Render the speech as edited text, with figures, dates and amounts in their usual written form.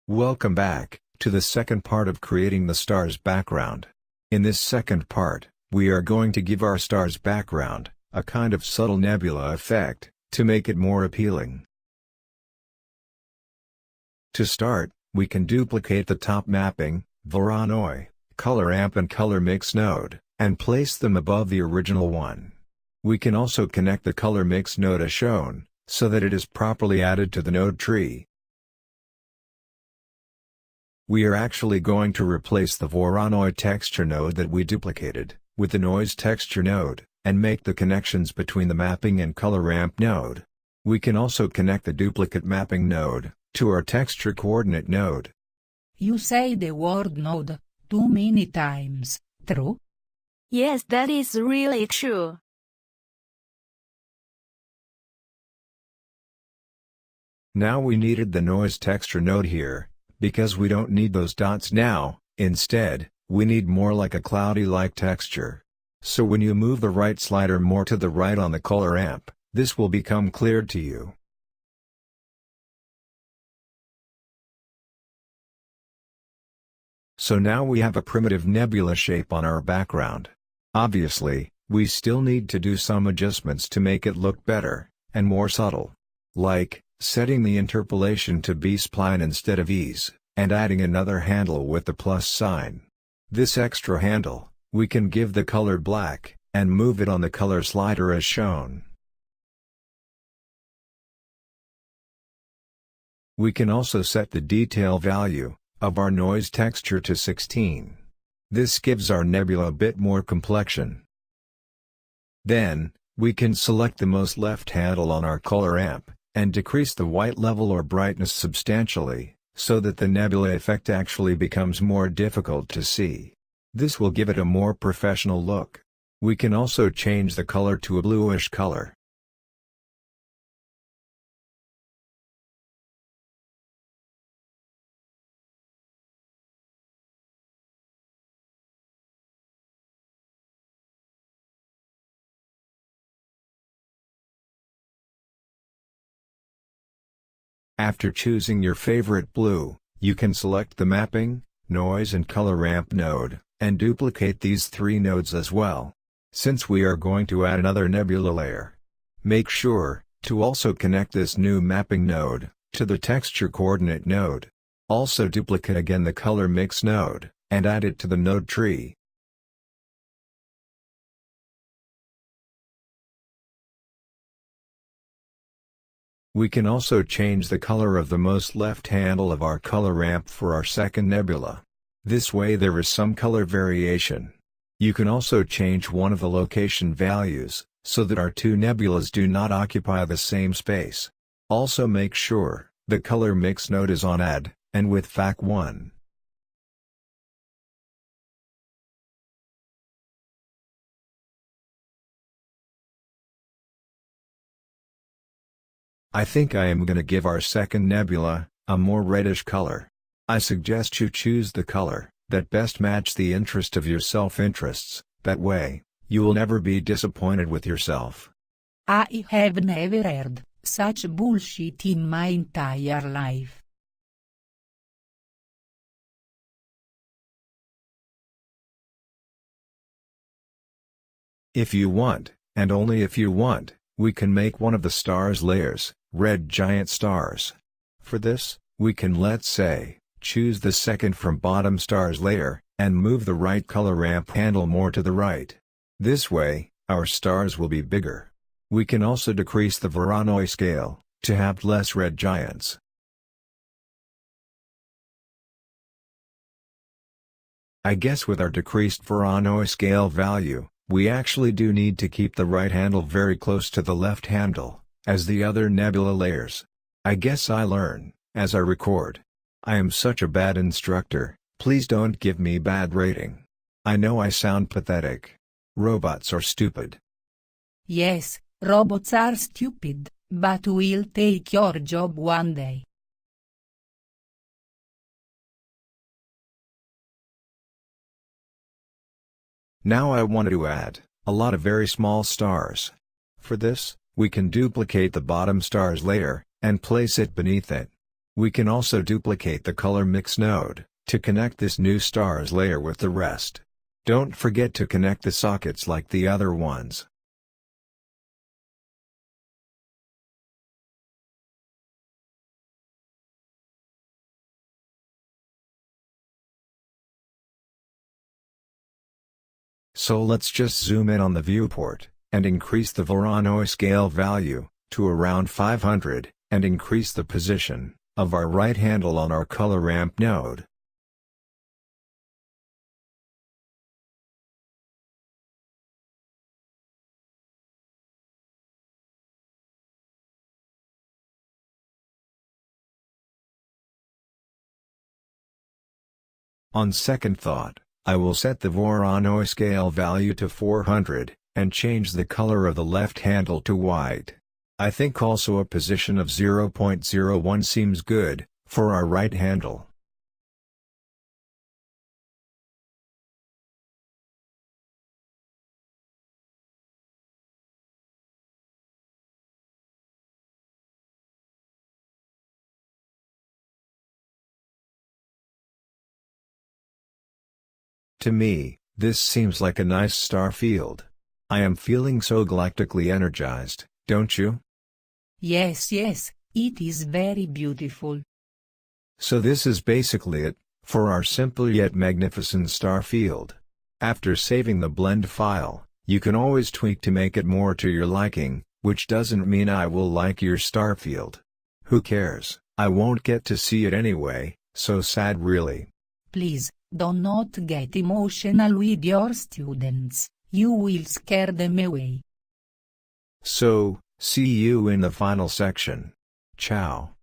Welcome back to the second part of creating the star's background. In this second part, we are going to give our star's background a kind of subtle nebula effect to make it more appealing. To start, we can duplicate the top mapping, Voronoi, color amp and color mix node, and place them above the original one. We can also connect the color mix node as shown, so that it is properly added to the node tree. We are actually going to replace the Voronoi texture node that we duplicated, with the noise texture node, and make the connections between the mapping and color ramp node. We can also connect the duplicate mapping node to our texture coordinate node. You say the word node too many times, true? Yes, that is really true. Now we needed the noise texture node here, because we don't need those dots now. Instead, we need more like a cloudy-like texture. So when you move the right slider more to the right on the color amp, this will become clear to you. So now we have a primitive nebula shape on our background. Obviously, we still need to do some adjustments to make it look better, and more subtle. Like, setting the interpolation to B-spline instead of ease, and adding another handle with the plus sign. This extra handle, we can give the color black, and move it on the color slider as shown. We can also set the detail value of our noise texture to 16. This gives our nebula a bit more complexion. Then, we can select the most left handle on our color amp, and decrease the white level or brightness substantially, so that the nebula effect actually becomes more difficult to see. This will give it a more professional look. We can also change the color to a bluish color. After choosing your favorite blue, you can select the mapping, noise and color ramp node, and duplicate these three nodes as well. Since we are going to add another nebula layer, make sure to also connect this new mapping node to the texture coordinate node. Also duplicate again the color mix node, and add it to the node tree. We can also change the color of the most left handle of our color ramp for our second nebula. This way there is some color variation. You can also change one of the location values, so that our two nebulas do not occupy the same space. Also make sure the color mix node is on add, and with FAC1. I think I am gonna give our second nebula a more reddish color. I suggest you choose the color that best match the interest of your self-interests, that way, you will never be disappointed with yourself. I have never heard such bullshit in my entire life. If you want, and only if you want, we can make one of the stars layers red giant stars. For this, we can, let's say, choose the second from bottom stars layer, and move the right color ramp handle more to the right. This way, our stars will be bigger. We can also decrease the Voronoi scale, to have less red giants. I guess with our decreased Voronoi scale value, we actually do need to keep the right handle very close to the left handle, as the other nebula layers. I guess I learn as I record. I am such a bad instructor, please don't give me bad rating. I know I sound pathetic. Robots are stupid. Yes, robots are stupid, but will take your job one day. Now I want to add a lot of very small stars. For this, we can duplicate the bottom stars layer, and place it beneath it. We can also duplicate the color mix node, to connect this new stars layer with the rest. Don't forget to connect the sockets like the other ones. So let's just zoom in on the viewport, and increase the Voronoi scale value, to around 500, and increase the position, of our right handle on our color ramp node. On second thought, I will set the Voronoi scale value to 400, and change the color of the left handle to white. I think also a position of 0.01 seems good, for our right handle. To me, this seems like a nice star field. I am feeling so galactically energized, don't you? Yes, yes, it is very beautiful. So this is basically it, for our simple yet magnificent star field. After saving the blend file, you can always tweak to make it more to your liking, which doesn't mean I will like your star field. Who cares, I won't get to see it anyway, so sad really. Please, do not get emotional with your students, you will scare them away. So, see you in the final section. Ciao.